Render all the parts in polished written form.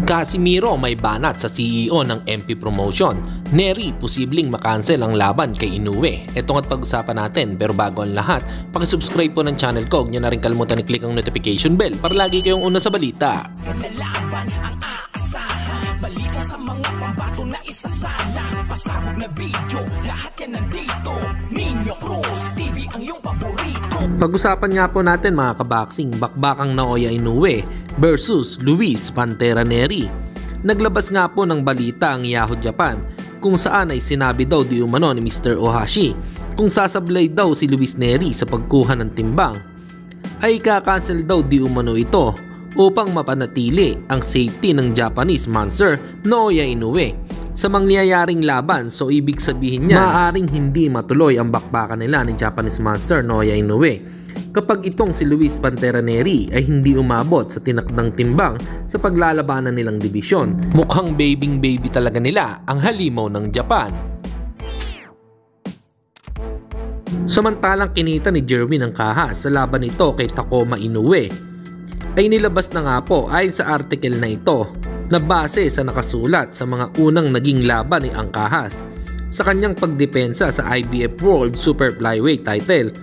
Casimiro may banat sa CEO ng MP Promotion. Nery, posibleng makancel ang laban kay Inoue. Ito nga't pag-usapan natin, pero bago ang lahat, pakisubscribe po ng channel ko. Huwag niyo na rin kalimutan i-click ang notification bell para lagi kayong una sa balita. Laban ang aasahan, balita sa mga pambato na isasalang, pasabog na video, lahat yan nandito. Nino Cruz TV ang iyong paborito. Pag-usapan nga po natin mga kaboxing, bakbakang Naoya Inoue versus Luis Pantera Nery. Naglabas nga po ng balita ang Yahoo Japan kung saan ay sinabi daw di umano ni Mr. Ohashi kung sasablay daw si Luis Nery sa pagkuha ng timbang ay kakancel daw di umano ito upang mapanatili ang safety ng Japanese monster Naoya Inoue sa mangyayaring laban. So ibig sabihin niya maaaring hindi matuloy ang bakbakan nila ni Japanese monster Naoya Inoue kapag itong si Luis Pantera Nery ay hindi umabot sa tinakdang timbang sa paglalabanan nilang dibisyon. Mukhang baby talaga nila ang halimaw ng Japan. Samantalang kinita ni Jerwin ang kahas sa laban nito kay Takuma Inoue ay nilabas na nga po ayon sa article na ito na base sa nakasulat sa mga unang naging laban ni Angkahas sa kanyang pagdepensa sa IBF World Super Flyweight title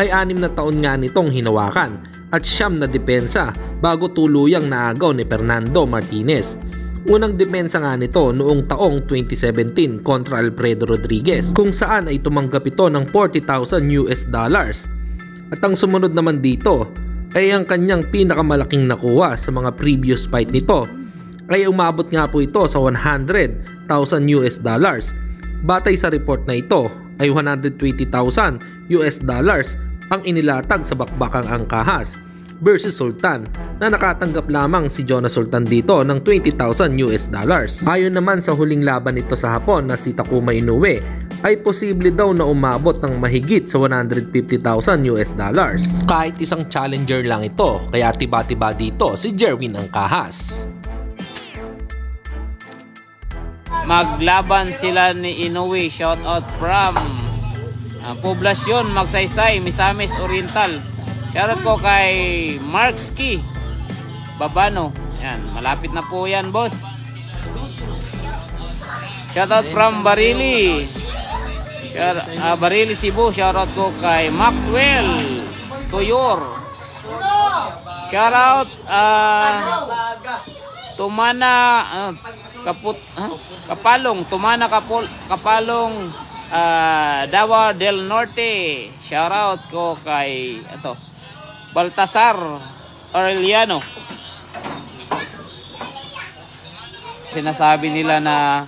ay 6 na taon nga nitong hinawakan at 9 na depensa bago tuluyang naagaw ni Fernando Martinez. Unang depensa nga nito noong taong 2017 kontra Alfredo Rodriguez kung saan ay tumanggap ito ng $40,000 at ang sumunod naman dito ay ang kanyang pinakamalaking nakuha sa mga previous fight nito ay umabot nga po ito sa $100,000. Batay sa report na ito ay $120,000 ang inilatag sa bakbakang Angkahas versus Sultan na nakatanggap lamang si Jonas Sultan dito ng $20,000. Ayon naman sa huling laban nito sa Hapon na si Takuma Inoue ay posible daw na umabot ng mahigit sa $150,000. Kahit isang challenger lang ito, kaya tiba-tiba dito si Jerwin Angkahas. Maglaban sila ni Inoue, shoutout from Poblasyon Magsaysay, Misamis Oriental. Shoutout ko kay Markski Babano. Yan, malapit na po yan, boss. Shoutout from Barili. Barili Cebu. Shoutout ko kay Maxwell Toyor. Shoutout Tumana Kapalong, Tumana Kapalong Davao del Norte. Shoutout ko kay Baltasar Aureliano. Sinasabi nila na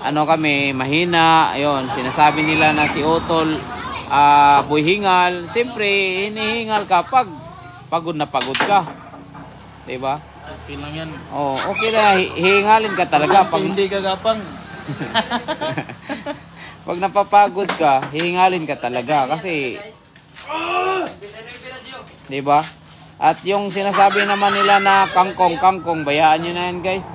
kami mahina, ayun, sinasabi nila na si Otol buhingal. Siyempre hinihingal ka pag pagod na pagod ka, diba? Okay lang yan. Oh, okay na, hihingalin ka talaga pag hindi ka gapang. Pag napapagod ka, hihingalin ka talaga kasi, diba? At yung sinasabi naman nila na kangkong, bayaan nyo na yan, guys.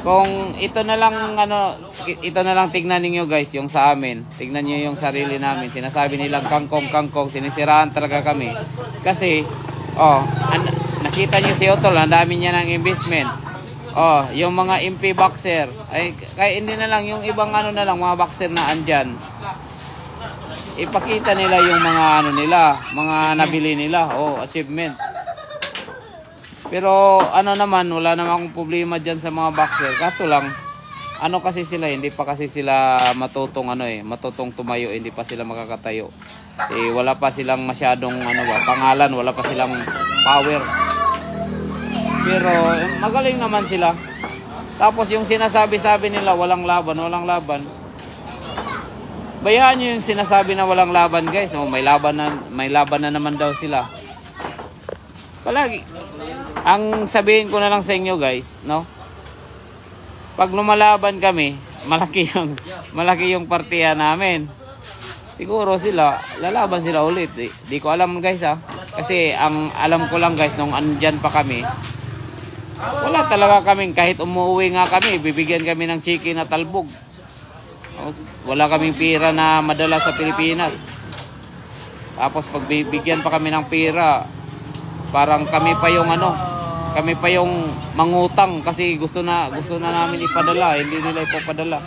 Kung ito na lang tignan niyo guys, yung sa amin. Tignan niyo yung sarili namin. Sinasabi nilang kangkong, sinisiraan talaga kami. Kasi, nakita niyo si Otol, ang dami niya ng investment. Yung mga MP boxer ay kaya hindi na lang yung ibang na lang mga boxer na andyan. Ipakita nila yung mga mga nabili nila, achievement. Pero naman, wala naman akong problema diyan sa mga boxer. Kaso lang kasi sila hindi pa kasi sila matutong matutong tumayo, hindi pa sila makakatayo. Wala pa silang masyadong pangalan, wala pa silang power. Pero magaling naman sila. Tapos yung sinasabi-sabi nila walang laban. Bayaan nyo yung sinasabi na walang laban, guys. May laban na naman daw sila. Palagi. Ang sabihin ko na lang sa inyo, guys, pag lumalaban kami, malaki yung partiya namin. Siguro lalaban sila ulit. Di ko alam, guys, Kasi ang alam ko lang, guys, nung andyan pa kami, wala talaga kaming, kahit umuwi nga kami, bibigyan kami ng chicken na talbog. Wala kaming pira na madala sa Pilipinas. Tapos pag bibigyan pa kami ng pira, parang kami pa yung Kami pa yung mangutang kasi gusto na namin ipadala, hindi nila ipapadala.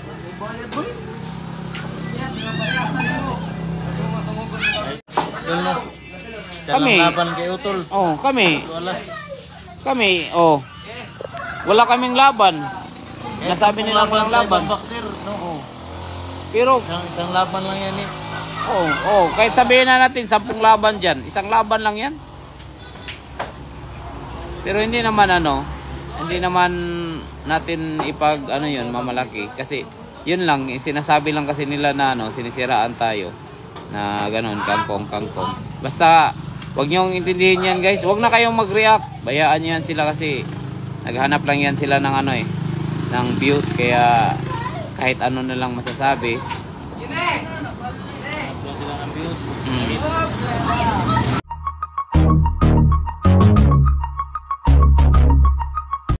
Kami. Laban kay Utol. Oh, kami. Alas. Kami, oh. Wala kaming laban. Nasabi nila walang laban. Boxer, no? Oh. Pero Isang laban lang yan eh. kahit sabihin na natin 10 laban diyan, isang laban lang 'yan. Pero hindi naman natin ipag yun, mamalaki kasi yun lang, sinasabi lang kasi nila na sinisiraan tayo na ganun, kangkong. Basta wag niyo intindihin yan, guys. Wag na kayong mag-react. Bayaan niyo yan sila kasi naghanap lang yan sila ng ng views, kaya kahit ano na lang masasabi. Sila ng views. Mm.